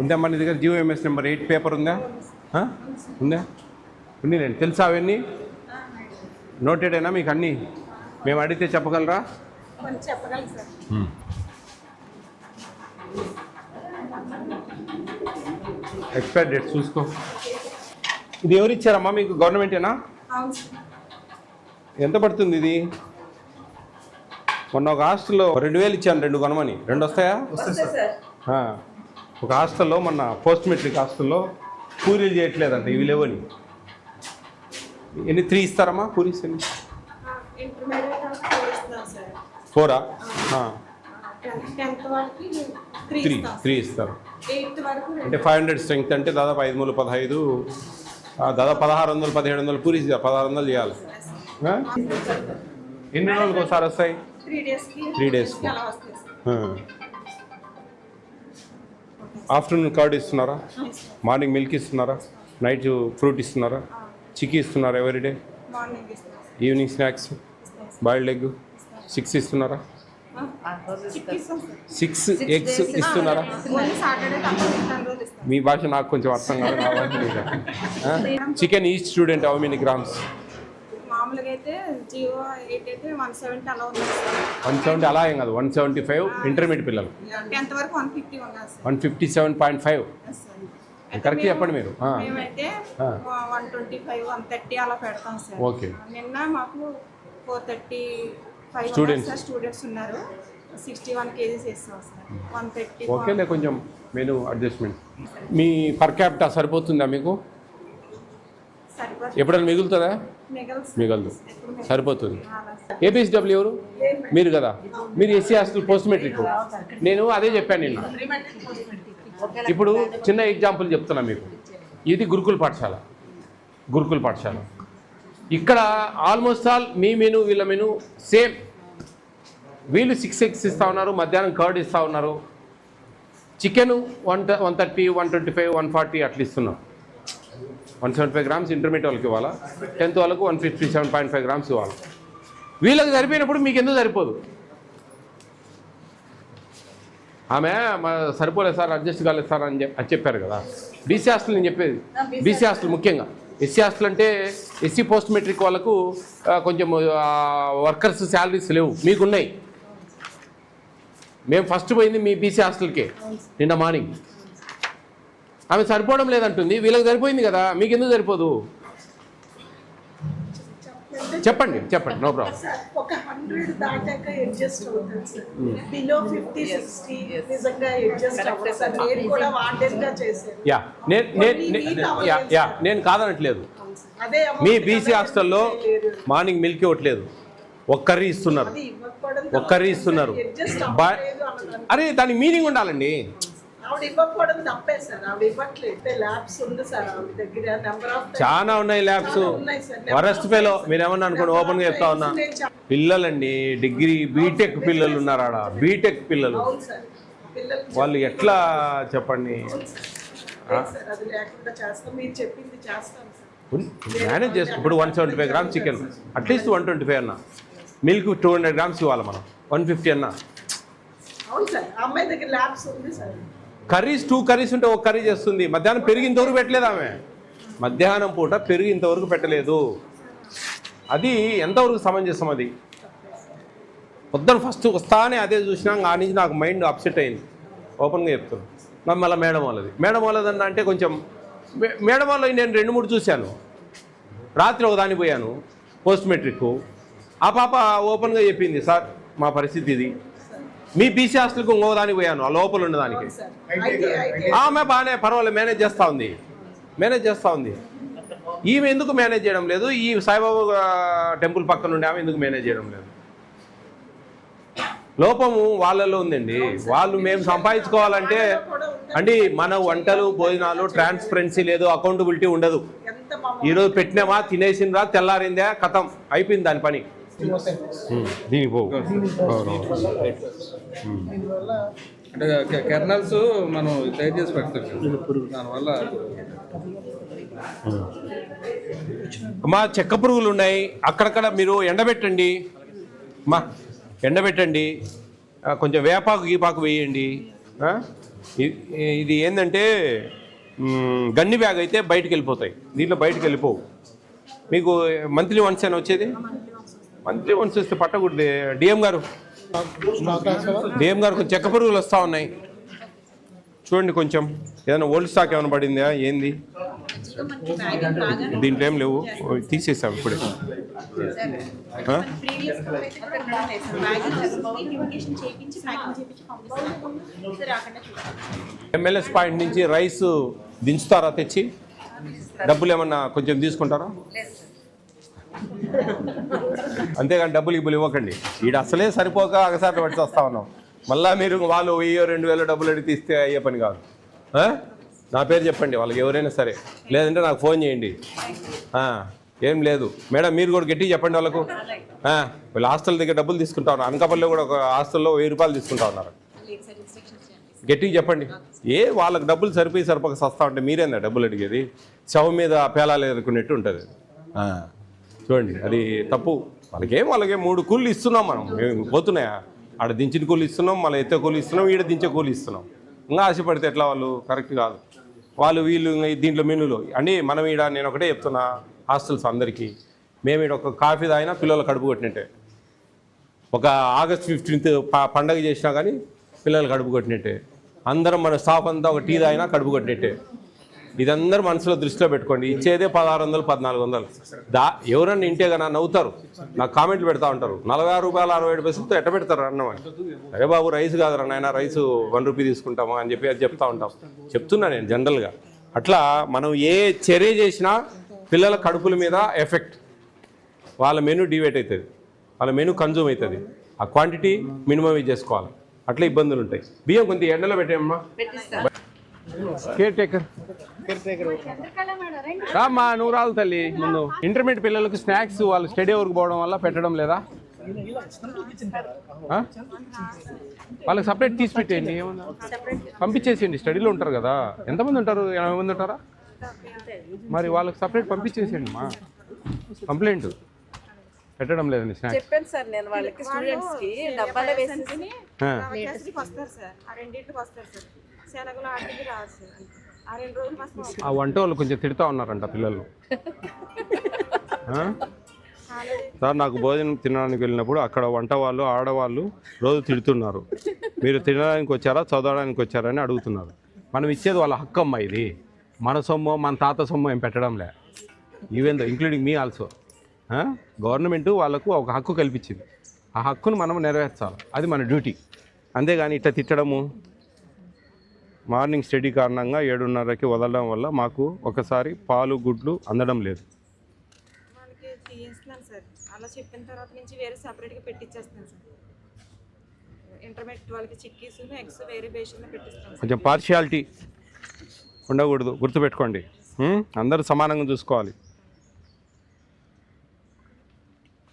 ఉందా మన దగ్గర GOMS నెంబర్ 8 పేపర్ ఉందా? ఉందా? ఉంది నేను తెలుసా అవన్నీ నోటెడేనా మీకు అన్నీ? మేము అడిగితే చెప్పగలరా? చెప్పగలను సార్. ఎక్స్పైర్ డేట్ చూసుకో. ఇది ఎవరు ఇచ్చారమ్మా మీకు? గవర్నమెంటేనా? ఎంత పడుతుంది ఇది? మొన్న ఒక హాస్టల్లో 2000 ఇచ్చాను 2 కొనమని. 2 వస్తాయా? ఒక హాస్టల్లో మొన్న పోస్ట్ మెట్రిక్ హాస్టల్లో పూరీలు చేయట్లేదంట, ఇవి లేవని. ఎన్ని 3 ఇస్తారమ్మా పూరీస్? ఎన్ని? 4ఆ? 3 ఇస్తారు. అంటే 500 స్ట్రెంగ్త్ అంటే దాదాపు 5 మూలు 15, దాదాపు 1600 1700 పూరీస్ 1600 చేయాలి. ఎన్ని రోజులకు ఒకసారి వస్తాయి? 3 డేస్కి. ఆఫ్టర్నూన్ కర్డ్ ఇస్తున్నారా? మార్నింగ్ మిల్క్ ఇస్తున్నారా? నైట్ ఫ్రూట్ ఇస్తున్నారా? చిక్కీ ఇస్తున్నారా everyday? Evening snacks boiled egg 6 ఇస్తున్నారా? 6 ఎగ్స్ ఇస్తున్నారా? మీ భాష నాకు కొంచెం అర్థం కాదు, నా భాష లేదా? Chicken each student how many grams? మామూలుగా అయితే 170 అలా ఉంది. 170 అలా ఏం కాదు, 175 ఇంటర్మీడియట్ పిల్లలు. 10th వరకు 150 ఉన్నారు సార్. 157.5 కరెక్ట్ చెప్పండి మీరు. మేమైతే 125 130 అలా పెడతాం సార్. ఓకే. నిన్న మాకు 435 స్టూడెంట్స్ ఉన్నారు. 61 కేజీస్ వేస్తాం సార్. 130. ఓకేలే, కొంచెం మెనూ అడ్జస్ట్మెంట్. మీ పర్ క్యాపిటా సరిపోతుందా మీకు? ఎప్పుడైనా మిగులుతుందా? మిగలదు, సరిపోతుంది. ABSW ఎవరు? మీరు కదా. మీరు SC హాస్టల్ పోస్ట్ మెట్రిక్. నేను అదే చెప్పాను నిన్న. ఇప్పుడు చిన్న ఎగ్జాంపుల్ చెప్తున్నా మీకు. ఇది గురుకుల పాఠశాల. ఇక్కడ ఆల్మోస్ట్ ఆల్ మీ మెనూ వీళ్ళ మెనూ సేమ్. వీళ్ళు 6 ఎగ్స్ ఇస్తూ ఉన్నారు, మధ్యాహ్నం కర్డ్ ఇస్తూ ఉన్నారు. చికెన్ 130 125 140 అట్లా ఇస్తున్నాం. 175 గ్రామ్స్ ఇంటర్మీడియట్ వాళ్ళకి ఇవ్వాలా, 10th వాళ్ళకు 157.5 గ్రామ్స్ ఇవ్వాలి. వీళ్ళకి సరిపోయినప్పుడు మీకు ఎందుకు సరిపోదు? ఆమె సరిపోలేదు సార్, అడ్జస్ట్ కాలేదు సార్ అని చెప్పారు కదా. BC హాస్టల్ నేను చెప్పేది. BC హాస్టల్ ముఖ్యంగా. SC హాస్టల్ అంటే SC పోస్ట్ మెట్రిక్ వాళ్ళకు కొంచెం వర్కర్స్ శాలరీస్ లేవు, మీకున్నాయి. మేము ఫస్ట్ పోయింది మీ BC హాస్టల్కే నిన్న మార్నింగ్. ఆమె సరిపోవడం లేదంటుంది, వీళ్ళకి సరిపోయింది కదా, మీకు ఎందుకు సరిపోదు? చెప్పండి, నో ప్రాబ్లం. ఒక 100 దాటాక అడ్జస్ట్ అవుతుంది సార్. బిలో 50 60 నిజంగా అడ్జస్ట్ అవ్వదు సార్. నేను కూడా వాంటెడ్గా చేశాను. నేను కాదనట్లేదు. మీ BC హాస్టల్లో మార్నింగ్ మిల్క్ ఇవ్వట్లేదు, ఒక కర్రీ ఇస్తున్నారు. అరే దానికి మీనింగ్ ఉండాలండి. చాలా ఉన్నాయి ల్యాబ్స్. వరస్ట్ ఫెలో మీరేమన్నా అనుకోండి, ఓపెన్ గా చెప్తా ఉన్నా. పిల్లలండి డిగ్రీ బీటెక్ పిల్లలు ఉన్నారు ఆడ. బీటెక్ పిల్లలు వాళ్ళు ఎట్లా చెప్పండి? మేనేజ్ చేస్తాం. ఇప్పుడు 175 గ్రామ్స్ చికెన్, అట్లీస్ట్ 125 అన్నా. మిల్క్ 200 గ్రామ్స్ ఇవ్వాలి మనం, 150 అన్నా. కర్రీస్ 2 కర్రీస్ ఉంటే ఒక కర్రీ చేస్తుంది. మధ్యాహ్నం పెరుగు ఇంతవరకు పెట్టలేదు ఆమె. మధ్యాహ్నం పూట పెరుగు ఇంతవరకు పెట్టలేదు. అది ఎంతవరకు సమంజసం? అది పొద్దున ఫస్ట్ వస్తానే అదే చూసినా ఆ నుంచి నాకు మైండ్ అప్సెట్ అయింది. ఓపెన్గా చెప్తున్నాను. మళ్ళీ మేడం వాళ్ళదన్న అంటే కొంచెం మేడం వాళ్ళు నేను 2-3 చూశాను. రాత్రి ఒక దాన్ని పోయాను పోస్ట్ మెట్రిక్. ఆ పాప ఓపెన్గా చెప్పింది, సార్ మా పరిస్థితి ఇది. మీ BC హాస్టల్కి ఇంకోదానికి పోయాను, ఆ లోపల ఉన్నదానికి. ఆమె బాగానే పర్వాలేదు మేనేజ్ చేస్తూ ఉంది. ఈమె ఎందుకు మేనేజ్ చేయడం లేదు? ఈ సాయిబాబా టెంపుల్ పక్కన నుండి ఆమె ఎందుకు మేనేజ్ చేయడం లేదు? లోపము వాళ్ళలో ఉందండి. వాళ్ళు మేము సంపాదించుకోవాలంటే అండి మన వంటలు భోజనాలు ట్రాన్స్పరెన్సీ లేదు, అకౌంటబిలిటీ ఉండదు. ఈరోజు పెట్టినామా, తినేసిందా, తెల్లారిందా, కథం అయిపోయింది దాని పని. దీనికి పోవు అంటే కెర్నల్స్ మనం తయారు చేసి పెడతాం దానివల్ల. మా చెక్క పురుగులు ఉన్నాయి అక్కడక్కడ. మీరు ఎండబెట్టండి, కొంచెం వేపాకు గీపాకు వేయండి. ఇది ఏంటంటే గన్ని బ్యాగ్ అయితే బయటికి వెళ్ళిపోతాయి, దీంట్లో బయటికి వెళ్ళిపోవు. మీకు మంత్లీ వన్స్ అని వచ్చేది, మంత్లీ వన్స్ వస్తే పట్టకూడదు. డిఎం గారు కొంచెం చెక్క పురుగులు వస్తూ ఉన్నాయి చూడండి. కొంచెం ఏదైనా ఓల్డ్ స్టాక్ ఏమైనా పడిందా ఏంది? దీంట్లో ఏం లేవు, తీసేసాం ఇప్పుడే. ఎమ్మెల్యేస్ పాయింట్ నుంచి రైస్ దించుతారా తెచ్చి? డబ్బులు ఏమన్నా కొంచెం తీసుకుంటారా? అంతేగాని డబ్బులు ఇవ్వకండి. ఈడ అసలే సరిపోక అగసాట్లు పట్టి వస్తా ఉన్నాం. మళ్ళీ మీరు వాళ్ళు 1000-2000 డబ్బులు అడిగి తీస్తే అయ్యే పని కాదు. నా పేరు చెప్పండి వాళ్ళకి ఎవరైనా సరే, లేదంటే నాకు ఫోన్ చేయండి. ఏం లేదు మేడం, మీరు కూడా గట్టిగా చెప్పండి వాళ్ళకు. వీళ్ళు హాస్టల్ దగ్గర డబ్బులు తీసుకుంటా ఉన్నారు. అనకాపల్లిలో కూడా ఒక హాస్టల్లో 1000 రూపాయలు తీసుకుంటా ఉన్నారు. గట్టిగా చెప్పండి. వాళ్ళకి డబ్బులు సరిపోక సస్తా ఉంటే మీరేందా డబ్బులు అడిగేది? శవం మీద పేలాలు ఎదుర్కొన్నట్టు ఉంటుంది. చూడండి, అది తప్పు. వాళ్ళకే 3 కూలీలు ఇస్తున్నాం మనం. మేము పోతున్నాయా? ఆడ దించిన కూలి ఇస్తున్నాం, మళ్ళీ ఎత్తే కూలి ఇస్తున్నాం, ఈడ దించే కూలి ఇస్తున్నాం. ఇంకా ఆశపడితే ఎట్లా? వాళ్ళు కరెక్ట్ కాదు. వీళ్ళు దీంట్లో మెనూలో అండి. మనం ఈడ నేను ఒకటే చెప్తున్నా హాస్టల్స్ అందరికీ, మేము ఈడ ఒక కాఫీ తాగినా పిల్లలు కడుపు కొట్టినట్టే. ఒక ఆగస్ట్ 15th పండగ చేసినా కానీ పిల్లలు కడుపు కొట్టినట్టే. అందరం మన స్టాఫ్ అంతా ఒక టీ తాగినా కడుపు కొట్టినట్టే. ఇదందరూ మనసులో దృష్టిలో పెట్టుకోండి. ఇచ్చేదే 1600-1400. ఎవరన్నా ఇంటే కన్నా నవ్వుతారు, నాకు కామెంట్లు పెడతా ఉంటారు. 46 రూపాయలు 67 పైసలతో ఎట్ట పెడతారు అన్నం అని. అరే బాబు, రైస్ కాదురా నాయన, రైసు 1 రూపీ తీసుకుంటామా అని చెప్పి అది చెప్తా ఉంటాం. చెప్తున్నా నేను జనరల్గా. అట్లా మనం ఏ చర్య చేసినా పిల్లల కడుపుల మీద ఎఫెక్ట్. వాళ్ళ మెనూ డివేట్ అవుతుంది, వాళ్ళ మెనూ కన్జ్యూమ్ అవుతుంది. ఆ క్వాంటిటీ మినిమం చేసుకోవాలి. అట్లా ఇబ్బందులు ఉంటాయి. బియ్యం కొంత ఎండలో పెట్టేయమ్మా. కేర్ టేకర్ రామ్మా, నువ్వు రాదు తల్లి. ముందు ఇంటర్మీడియట్ పిల్లలకు స్నాక్స్ వాళ్ళు స్టడీ అవర్కి పోవడం వల్ల పెట్టడం లేదా? వాళ్ళకి సపరేట్ తీసి పెట్టేయండి. ఏమన్నా పంపించేసేయండి. స్టడీలో ఉంటారు కదా, ఎంతమంది ఉంటారు? 80 మంది ఉంటారా? మరి వాళ్ళకి సపరేట్ పంపించేసేయండి మా. కంప్లైంట్ పెట్టడం లేదండి స్నాక్స్. చెప్పాను సార్ నేను వాళ్ళకి, స్టూడెంట్స్ కి డబ్బాలో వేసేసి వస్తారు సార్. ఆ 2 వస్తారు సార్. శనగలు ఆటికి రాదు సార్. ఆ 2 రోజులు మాత్రం ఆ వంట వాళ్ళు కొంచెం తిడతా ఉన్నారంట పిల్లలు. సార్, నాకు భోజనం తినడానికి వెళ్ళినప్పుడు అక్కడ వంట వాళ్ళు ఆడవాళ్ళు రోజు తిడుతున్నారు. మీరు తినడానికి వచ్చారా చదవడానికి వచ్చారా అని అడుగుతున్నారు. మనం ఇచ్చేది వాళ్ళ హక్కు అమ్మ. ఇది మన సొమ్ము, మన తాత సొమ్ము ఏం పెట్టడంలే. Even including me also. Government వాళ్ళకు ఒక హక్కు కల్పించింది. ఆ హక్కును మనం నెరవేర్చాలి. అది మన డ్యూటీ. అంతేగాని ఇట్లా తిట్టడము. మార్నింగ్ స్టడీ కారణంగా 7:30కి వదలడం వల్ల మాకు ఒకసారి పాలు గుడ్లు అందడం లేదు. వాళ్ళకి తీయిస్తున్నాను సార్. అలా చెప్పిన తర్వాత నుంచి వేరే సపరేట్గా పెట్టించేస్తున్నాను సార్. ఇంటర్మీడియట్ వాళ్ళకి చిక్కీస్ ఎగ్స్ వేరే బేషన్లో పెట్టిస్తాను. కొంచెం పార్షియాలిటీ ఉండకూడదు, గుర్తుపెట్టుకోండి. అందరూ సమానంగా చూసుకోవాలి.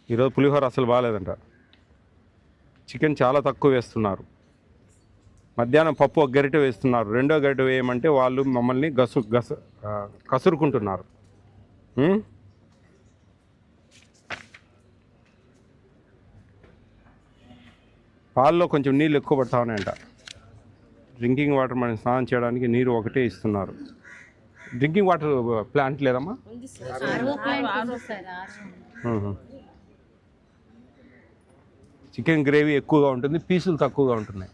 ఈరోజు పులిహోర అసలు బాగాలేదంట. చికెన్ చాలా తక్కువ వేస్తున్నారు. మధ్యాహ్నం పప్పు ఒక గరిటె వేస్తున్నారు. 2వ గరిటె వేయమంటే వాళ్ళు మమ్మల్ని కసురుకుంటున్నారు. పాల్లో కొంచెం నీళ్ళు ఎక్కువ పడతా ఉన్నాయంట. డ్రింకింగ్ వాటర్ మనం స్నానం చేయడానికి నీరు ఒకటే ఇస్తున్నారు. డ్రింకింగ్ వాటర్ ప్లాంట్ లేదమ్మా? చికెన్ గ్రేవీ ఎక్కువగా ఉంటుంది, పీసులు తక్కువగా ఉంటున్నాయి.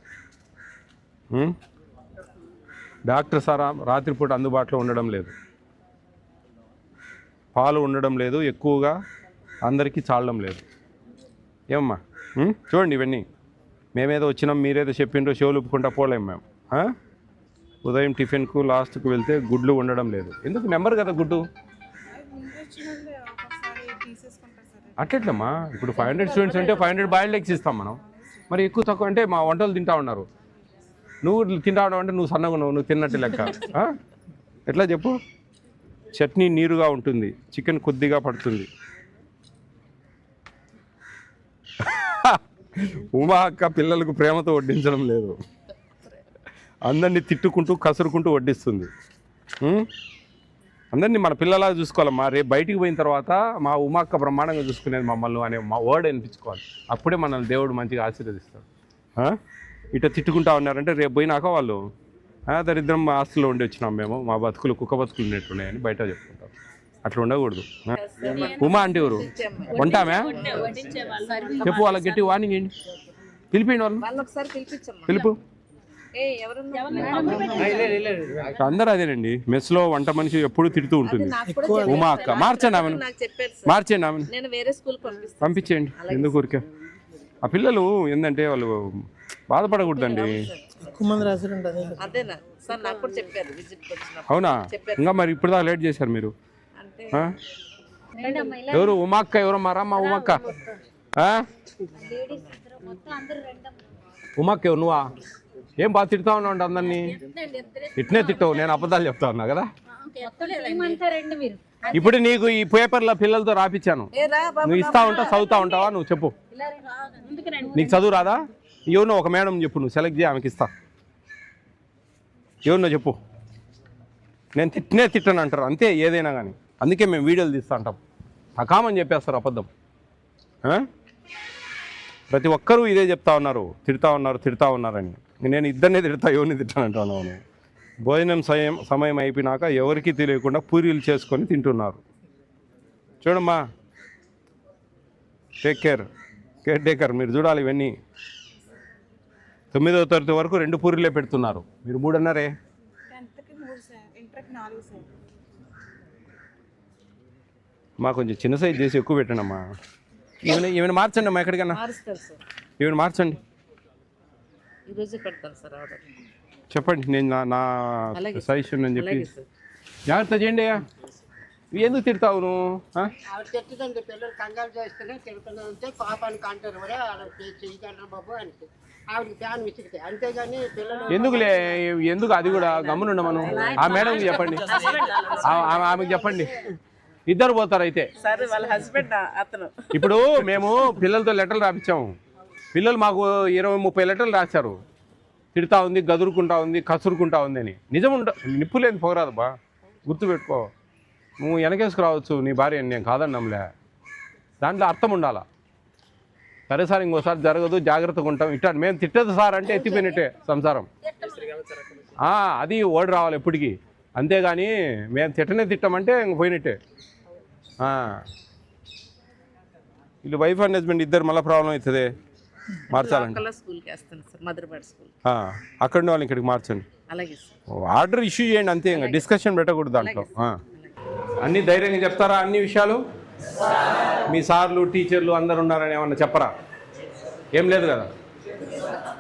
డాక్టర్ సార్ రాత్రిపూట అందుబాటులో ఉండడం లేదు, పాలు ఉండడం లేదు, ఎక్కువగా అందరికీ చాలడం లేదు. ఏమమ్మా చూడండి, ఇవన్నీ మేమేదో వచ్చినాం మీరేదో చెప్పిండ్రో షోలు ఒప్పుకుంటా పోలేం మేము. ఉదయం టిఫిన్కు లాస్ట్కు వెళ్తే గుడ్లు ఉండడం లేదు. ఎందుకు నెంబర్ కదా గుడ్డు. అట్లెట్లమ్మా? ఇప్పుడు 500 స్టూడెంట్స్ అంటే 500 బాయిల్డ్ ఎగ్స్ ఇస్తాం మనం. మరి ఎక్కువ తక్కువ అంటే మా వంటలు తింటా ఉన్నారు. నువ్వు తింటావడం అంటే నువ్వు సన్నగా నువ్వు తిన్నట్టు లెక్క. ఎట్లా చెప్పు? చట్నీ నీరుగా ఉంటుంది, చికెన్ కొద్దిగా పడుతుంది. ఉమా అక్క పిల్లలకు ప్రేమతో వడ్డించడం లేదు, అందరినీ తిట్టుకుంటూ కసురుకుంటూ వడ్డిస్తుంది. అందరినీ మన పిల్లలా చూసుకోవాలమ్మా. రేపు బయటికి పోయిన తర్వాత మా ఉమాక్క బ్రహ్మాండంగా చూసుకునేది మమ్మల్ని అనే మా వర్డ్ అనిపించుకోవాలి. అప్పుడే మనల్ని దేవుడు మంచిగా ఆశీర్వదిస్తాడు. ఇట్లా తిట్టుకుంటా ఉన్నారంటే రేపు పోయినాక వాళ్ళు దరిద్రం మా ఆస్తులో ఉండి వచ్చినాం మేము, మా బతుకులు కుక్క బతుకులు ఉన్నట్టున్నాయని బయట చెప్పుకుంటాం. అట్లా ఉండకూడదు. ఉమా అంటే ఎవరు? ఉంటామే చెప్పు, వాళ్ళకి గట్టి వార్నింగ్ ఏంటి, పిలిపిండి వాళ్ళు, ఒకసారి పిలిపించమ్మా. పిలుపు. ఎవరున్నా అందరూ అదేనండి, మెస్లో వంట మనిషి ఎప్పుడు తిడుతూ ఉంటుంది. ఉమా అక్క మార్చండి ఆమెను, నాకు చెప్పారు సార్. మార్చండి ఆమెను, నేను వేరే స్కూల్ పంపిస్తాను. పంపించేయండి. ఎందుకు ఊరికే ఆ పిల్లలు ఏంటంటే వాళ్ళు బాధపడకూడదండి. అదేనా సార్, నాకు కూడా చెప్పారు విజిట్ వచ్చినప్పుడు. అవునా? ఇంకా మరి ఇప్పుడు దాకా లేట్ చేశారు మీరు. ఆ? ఎవరు ఉమాక్క? ఎవరు మారమ్మా ఉమాక్క? ఉమాక్క ఎవరు? నువ్వా? ఏం బాగా తిడతా ఉన్నావు అందరినీ? ఇట్నే తిట్టావు, నేను అబద్ధాలు చెప్తా ఉన్నా కదా. ఇప్పుడు నీకు ఈ పేపర్లో పిల్లలతో రాపిచ్చాను, నువ్వు ఇస్తా ఉంటావు, చదువుతా ఉంటావా? నువ్వు చెప్పు, నీకు చదువు రాదా? ఎవరినో ఒక మేడం చెప్పు, నువ్వు సెలెక్ట్ చేయి, ఆమెకి ఇస్తా. ఎవరినో చెప్పు. నేను తిట్టను అంటారు అంతే, ఏదైనా కానీ. అందుకే మేము వీడియోలు తీస్తూ ఉంటాం. తకామని చెప్పేస్తారు అబద్ధం. ప్రతి ఒక్కరూ ఇదే చెప్తా ఉన్నారు, తిడతా ఉన్నారని. నేను ఇద్దరినే తిడతా, ఎవరిని తిట్టానంటున్నాను. భోజనం సమయం అయిపోయినాక ఎవరికి తెలియకుండా పూరీలు చేసుకొని తింటున్నారు. చూడమ్మా, కేర్ టేకర్, మీరు చూడాలి ఇవన్నీ. 9వ తరగతి వరకు 2 పూరీలే పెడుతున్నారు, మీరు 3 అన్నారే. 10th కి 3 సార్, ఇంటర్కి 4 సార్. మా కొంచెం చిన్న సైజ్ చేసి ఎక్కువ పెట్టండి అమ్మా. ఈమెను మార్చండి అమ్మా, ఎక్కడికన్నా మారుస్తారు సార్. ఈమెను మార్చండి. ఈరోజే పెడతాను సార్ ఆర్డర్. చెప్పండి, నేను నా సజెషన్ అని చెప్పి జాగ్రత్త చేయండి. అయ్యా ఎందుకు తిడతావు నువ్వు? ఆవిడ తిట్టదండి, పిల్లలు కంగారు చేస్తేనే తిడుతుందంటే పాపానికి అంటారు కూడా చెయ్యగలరు బాబు అని ఆవిడకి ఫ్యాన్ విసిగితే, అంతేగాని పిల్లలు ఎందుకు అది కూడా గమ్మునుండ మనం. ఆ మేడంకి చెప్పండి, ఆమెకి చెప్పండి, ఇద్దరు పోతారు అయితే. సార్ వాళ్ళ హస్బెండ్ అతను. ఇప్పుడు మేము పిల్లలతో లెటర్లు రాపించాము, పిల్లలు మాకు 20-30 లెటర్లు రాశారు. తిడతా ఉంది, గదురుకుంటా ఉంది, కసురుకుంటా ఉంది అని. నిజం నిప్పు లేదు పోరాదు బా, గుర్తుపెట్టుకో. నువ్వు వెనకేసుకురావచ్చు నీ భార్య, నేను కాదన్నాంలే, దాంట్లో అర్థం ఉండాలా. సరే సార్ ఇంకోసారి జరగదు, జాగ్రత్తగా ఉంటాం. ఇట్లా మేము తిట్టదు సార్ అంటే ఎత్తిపోయినట్టే సంసారం. అది ఓడి రావాలి ఎప్పటికీ, అంతేగాని మేము తిట్టమంటే ఇంక పోయినట్టే. వీళ్ళు వైఫ్ అండ్ హస్బెండ్ ఇద్దరు మళ్ళీ ప్రాబ్లం అవుతుంది మార్చాలంటే. స్కూల్కి వేస్తాను సార్, మదర్బాడ్ స్కూల్. అక్కడ వాళ్ళు ఇక్కడికి మార్చండి. అలాగే సార్, ఆర్డర్ ఇష్యూ చేయండి అంతే, ఇంకా డిస్కషన్ పెట్టకూడదు దాంట్లో. అన్నీ ధైర్యంగా చెప్తారా అన్ని విషయాలు? మీ సార్లు టీచర్లు అందరు ఉన్నారని ఏమన్నా చెప్పరా? ఏం లేదు కదా,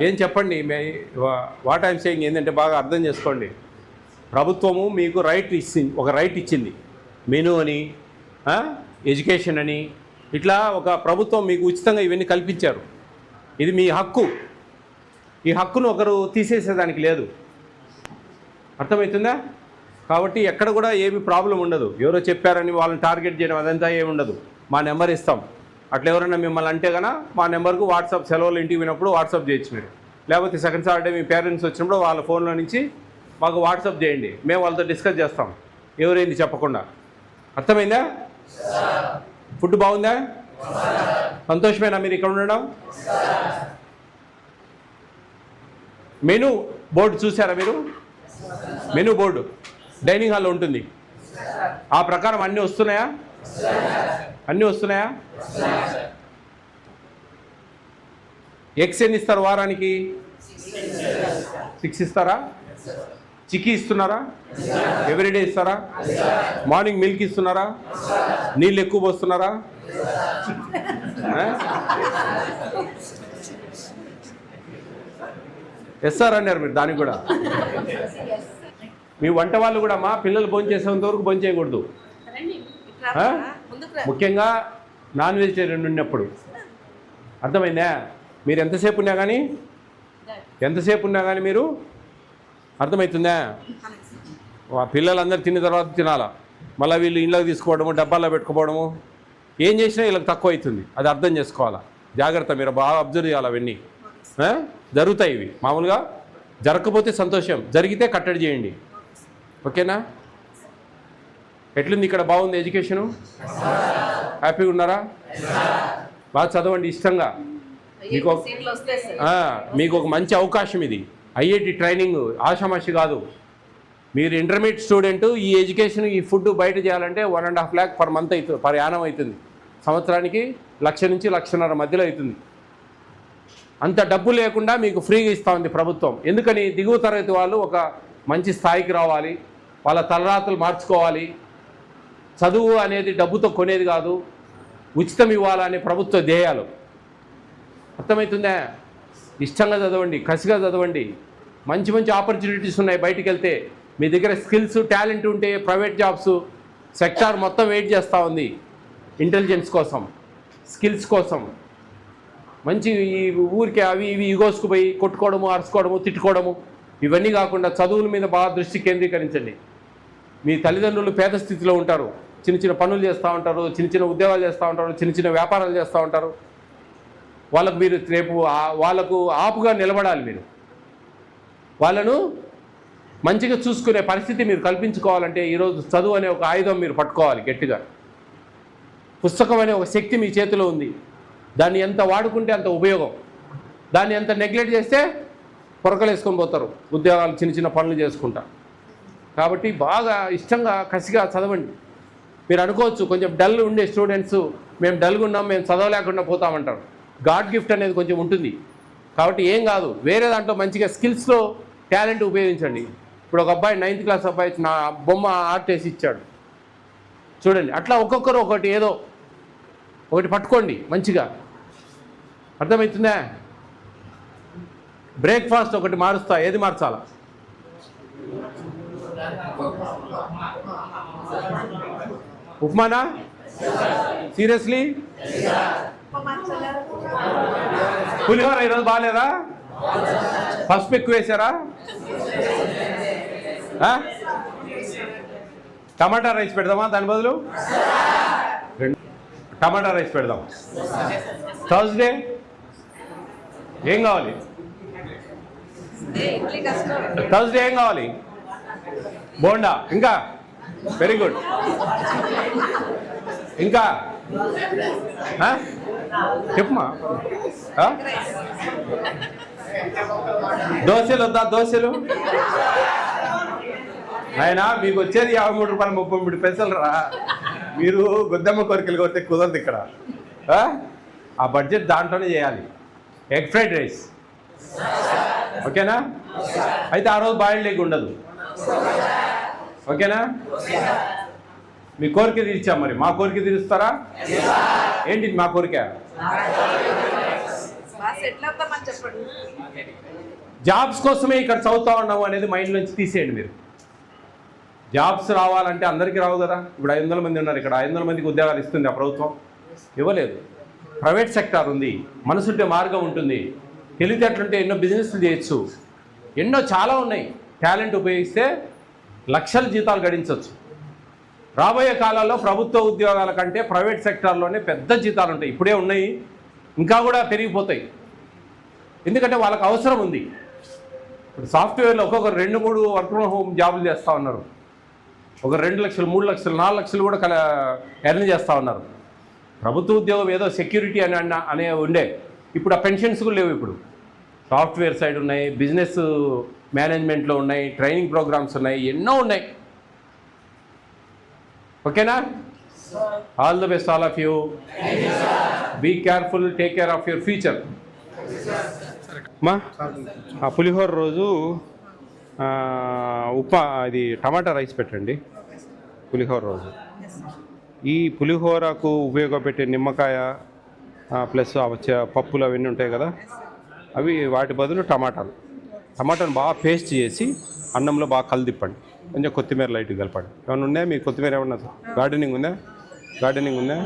ఏం చెప్పండి. వాట్ ఐఎమ్ సేయింగ్ ఏంటంటే బాగా అర్థం చేసుకోండి. ప్రభుత్వము మీకు ఒక రైట్ ఇచ్చింది. మెనూ అని, ఎడ్యుకేషన్ అని, ఇట్లా ఒక ప్రభుత్వం మీకు ఉచితంగా ఇవన్నీ కల్పించారు. ఇది మీ హక్కు. ఈ హక్కును ఒకరు తీసేసేదానికి లేదు, అర్థమవుతుందా? కాబట్టి ఎక్కడ కూడా ఏమి ప్రాబ్లం ఉండదు. ఎవరో చెప్పారని వాళ్ళని టార్గెట్ చేయడం అదంతా ఏమి ఉండదు. మా నెంబర్ ఇస్తాం, అట్లా ఎవరైనా మిమ్మల్ని అంటే కన్నా మా నెంబర్కు వాట్సాప్, సెలవులు ఇంటికి పోయినప్పుడు వాట్సాప్ చేయొచ్చు మీరు. లేకపోతే సెకండ్ సాటర్డే మీ పేరెంట్స్ వచ్చినప్పుడు వాళ్ళ ఫోన్లో నుంచి మాకు వాట్సాప్ చేయండి, మేము వాళ్ళతో డిస్కస్ చేస్తాం ఎవరైంది చెప్పకుండా. అర్థమైందా? ఫుడ్ బాగుందా? సంతోషమేనా మీరు ఇక్కడ ఉండడం? మెనూ బోర్డు చూసారా మీరు? మెనూ బోర్డు డైనింగ్ హాల్లో ఉంటుంది. ఆ ప్రకారం అన్నీ వస్తున్నాయా? ఎగ్స్ ఎన్ని ఇస్తారు వారానికి? 6 ఇస్తారా? చిక్కీ ఇస్తున్నారా? ఎవ్రీడే ఇస్తారా? మార్నింగ్ మిల్క్ ఇస్తున్నారా? నీళ్ళు ఎక్కువ పోస్తున్నారా? ఎస్ఆర్ అన్నారు మీరు దానికి కూడా. మీ వంట వాళ్ళు కూడా మా పిల్లలు భోంచేసేంత వరకు భోంచేయకూడదు, ముఖ్యంగా నాన్ వెజిటేరియన్ ఉన్నప్పుడు. అర్థమైందా? మీరు ఎంతసేపు ఉన్నా కానీ మీరు అర్థమవుతుందా? పిల్లలందరూ తిన్న తర్వాత తినాలా, మళ్ళీ వీళ్ళు ఇళ్ళకి తీసుకోవడము, డబ్బాల్లో పెట్టుకోవడము, ఏం చేసినా వీళ్ళకి తక్కువ అవుతుంది. అది అర్థం చేసుకోవాలా. జాగ్రత్త, మీరు బాగా అబ్జర్వ్ చేయాలి. అవన్నీ జరుగుతాయి. ఇవి మామూలుగా జరగకపోతే సంతోషం, జరిగితే కట్టడి చేయండి. ఓకేనా? ఎట్లుంది ఇక్కడ? బాగుంది ఎడ్యుకేషను? హ్యాపీగా ఉన్నారా? బాగా చదవండి ఇష్టంగా. మీకు ఒక మంచి అవకాశం ఇది. ఐఐటి ట్రైనింగ్ ఆషామాషి కాదు. మీరు ఇంటర్మీడియట్ స్టూడెంట్, ఈ ఎడ్యుకేషన్ ఈ ఫుడ్ బయట చేయాలంటే 1.5 lakh పర్ మంత్ అవుతుంది, పర్ యానం అవుతుంది. సంవత్సరానికి 1,00,000 నుంచి 1,50,000 మధ్యలో అవుతుంది. అంత డబ్బు లేకుండా మీకు ఫ్రీగా ఇస్తూ ఉంది ప్రభుత్వం. ఎందుకని? దిగువ తరగతి వాళ్ళు ఒక మంచి స్థాయికి రావాలి, వాళ్ళ తలరాతలు మార్చుకోవాలి. చదువు అనేది డబ్బుతో కొనేది కాదు, ఉచితం ఇవ్వాలనే ప్రభుత్వ ధ్యేయాలు. అర్థమవుతుందా? ఇష్టంగా చదవండి, కసిగా చదవండి. మంచి మంచి ఆపర్చునిటీస్ ఉన్నాయి. బయటికి వెళ్తే మీ దగ్గర స్కిల్స్ టాలెంట్ ఉంటే ప్రైవేట్ జాబ్స్ సెక్టార్ మొత్తం వెయిట్ చేస్తూ ఉంది ఇంటెలిజెన్స్ కోసం, స్కిల్స్ కోసం. మంచి ఈ ఊరికే అవి ఇవి ఈగోస్కు పోయి కొట్టుకోవడము, అరుచుకోవడము, తిట్టుకోవడము ఇవన్నీ కాకుండా చదువుల మీద బాగా దృష్టి కేంద్రీకరించండి. మీ తల్లిదండ్రులు పేద స్థితిలో ఉంటారు, చిన్న చిన్న పనులు చేస్తూ ఉంటారు, చిన్న చిన్న ఉద్యోగాలు చేస్తూ ఉంటారు, చిన్న చిన్న వ్యాపారాలు చేస్తూ ఉంటారు. వాళ్ళకు మీరు రేపు వాళ్ళకు ఆపుగా నిలబడాలి. మీరు వాళ్ళను మంచిగా చూసుకునే పరిస్థితి మీరు కల్పించుకోవాలంటే ఈరోజు చదువు అనే ఒక ఆయుధం మీరు పట్టుకోవాలి గట్టిగా. పుస్తకం అనే ఒక శక్తి మీ చేతిలో ఉంది. దాన్ని ఎంత వాడుకుంటే అంత ఉపయోగం. దాన్ని ఎంత నెగ్లెక్ట్ చేస్తే పొరకలు వేసుకొని పోతారు, ఉద్యోగాలు చిన్న చిన్న పనులు చేసుకుంటా. కాబట్టి బాగా ఇష్టంగా కసిగా చదవండి. మీరు అనుకోవచ్చు కొంచెం డల్ ఉండే స్టూడెంట్స్, మేము డల్గా ఉన్నాం, మేము చదవలేకుండా పోతామంటారు. గాడ్ గిఫ్ట్ అనేది కొంచెం ఉంటుంది. కాబట్టి ఏం కాదు, వేరే దాంట్లో మంచిగా స్కిల్స్లో టాలెంట్ ఉపయోగించండి. ఇప్పుడు ఒక అబ్బాయి 9th క్లాస్ అబ్బాయి నా బొమ్మ ఆర్ట్ వేసి ఇచ్చాడు చూడండి. అట్లా ఒక్కొక్కరు ఒకటి ఏదో ఒకటి పట్టుకోండి మంచిగా. అర్థమవుతుందా? బ్రేక్ఫాస్ట్ ఒకటి మారుస్తా, ఏది మార్చాలా? ఉప్మానా? సీరియస్లీ? పులిహోర ఈరోజు బాగాలేదా? పసుపు ఎక్కువ వేసారా? టమాటా రైస్ పెడదామా దాని బదులు? టమాటా రైస్ పెడదాం. థర్స్డే ఏం కావాలి? థర్స్డే ఏం కావాలి? బోండా. ఇంకా వెరీ గుడ్. ఇంకా చెప్పమా. దోశలు వద్దా? దోశలు ఆయన మీకు వచ్చేది 53 రూపాయలు 33 పైసలు రా. మీరు గొద్దమ్మ కోరికలు కొడితే కుదరదు ఇక్కడ. ఆ బడ్జెట్ దాంట్లోనే చేయాలి. ఎగ్ ఫ్రైడ్ రైస్ ఓకేనా? అయితే ఆ రోజు బాయిల్డ్ ఎగ్ ఉండదు. ఓకేనా? మీ కోరిక తీర్చాం. మరి మా కోరిక తీరుస్తారా? ఏంటి మా కోరిక? జాబ్స్ కోసమే ఇక్కడ చదువుతా ఉన్నాము అనేది మైండ్ నుంచి తీసేయండి మీరు. జాబ్స్ రావాలంటే అందరికీ రావు కదా. ఇప్పుడు 500 మంది ఉన్నారు ఇక్కడ, 500 మందికి ఉద్యోగాలు ఇస్తుంది ఆ ప్రభుత్వం? ఇవ్వలేదు. ప్రైవేట్ సెక్టార్ ఉంది, మనసుంటే మార్గం ఉంటుంది, తెలివితేటలుంటే ఎన్నో బిజినెస్లు చేయొచ్చు, ఎన్నో చాలా ఉన్నాయి. టాలెంట్ ఉపయోగిస్తే లక్షల జీతాలు గడించవచ్చు. రాబోయే కాలాల్లో ప్రభుత్వ ఉద్యోగాల కంటే ప్రైవేట్ సెక్టార్లోనే పెద్ద జీతాలు ఉంటాయి. ఇప్పుడే ఉన్నాయి, ఇంకా కూడా పెరిగిపోతాయి. ఎందుకంటే వాళ్ళకి అవసరం ఉంది. ఇప్పుడు సాఫ్ట్వేర్లో ఒక్కొక్కరు 2-3 వర్క్ ఫ్రమ్ హోమ్ జాబులు చేస్తూ ఉన్నారు. ఒక 2 లక్షలు 3 లక్షలు 4 లక్షలు కూడా ఎర్న్ చేస్తూ ఉన్నారు. ప్రభుత్వ ఉద్యోగం ఏదో సెక్యూరిటీ అనే ఉండే, ఇప్పుడు ఆ పెన్షన్స్ కూడా లేవు. ఇప్పుడు సాఫ్ట్వేర్ సైడ్ ఉన్నాయి, బిజినెస్ మేనేజ్మెంట్లో ఉన్నాయి, ట్రైనింగ్ ప్రోగ్రామ్స్ ఉన్నాయి, ఎన్నో ఉన్నాయి. ఓకేనా? All the best all of you. Be careful, take care of your future. మా పులిహోర రోజు ఇది టమాటా రైస్ పెట్టండి పులిహోర రోజు. ఈ పులిహోరకు ఉపయోగపెట్టే నిమ్మకాయ ప్లస్ పప్పులు అవన్నీ ఉంటాయి కదా, అవి వాటి బదులు టమాటాను బాగా పేస్ట్ చేసి అన్నంలో బాగా కలిదిప్పండి. కొంచెం కొత్తిమీర లైట్గా కలపండి. ఏమైనా ఉన్నాయా మీకు? కొత్తిమీర ఏమన్నా గార్డెనింగ్ ఉందా?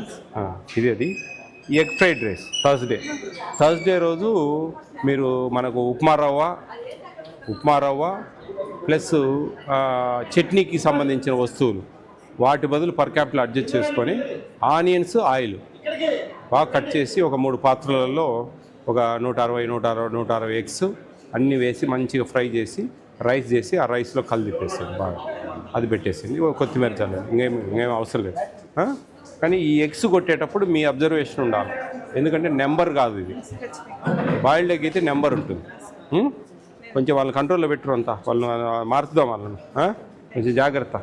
ఇది అది. ఎగ్ ఫ్రైడ్ రైస్ థర్స్డే రోజు మీరు మనకు ఉప్మా రవ్వ ప్లస్ చట్నీకి సంబంధించిన వస్తువులు వాటి బదులు పర్ క్యాపిటల్ అడ్జస్ట్ చేసుకొని ఆనియన్స్, ఆయిల్ బాగా కట్ చేసి ఒక 3 పాత్రలలో ఒక 160 ఎగ్స్ అన్నీ వేసి మంచిగా ఫ్రై చేసి రైస్ చేసి ఆ రైస్లో కలిపేసేది బాగా. అది పెట్టేసింది. కొత్తిమీర చల్లండి. ఇంకేం అవసరం లేదు. కానీ ఈ ఎగ్స్ కొట్టేటప్పుడు మీ అబ్జర్వేషన్ ఉండాలి. ఎందుకంటే నెంబర్ కాదు ఇది. బాయిల్డ్ ఎగ్ అయితే నెంబర్ ఉంటుంది. కొంచెం వాళ్ళని కంట్రోల్లో పెట్టరు అంతా, వాళ్ళని మార్చుదాం వాళ్ళని, కొంచెం జాగ్రత్త.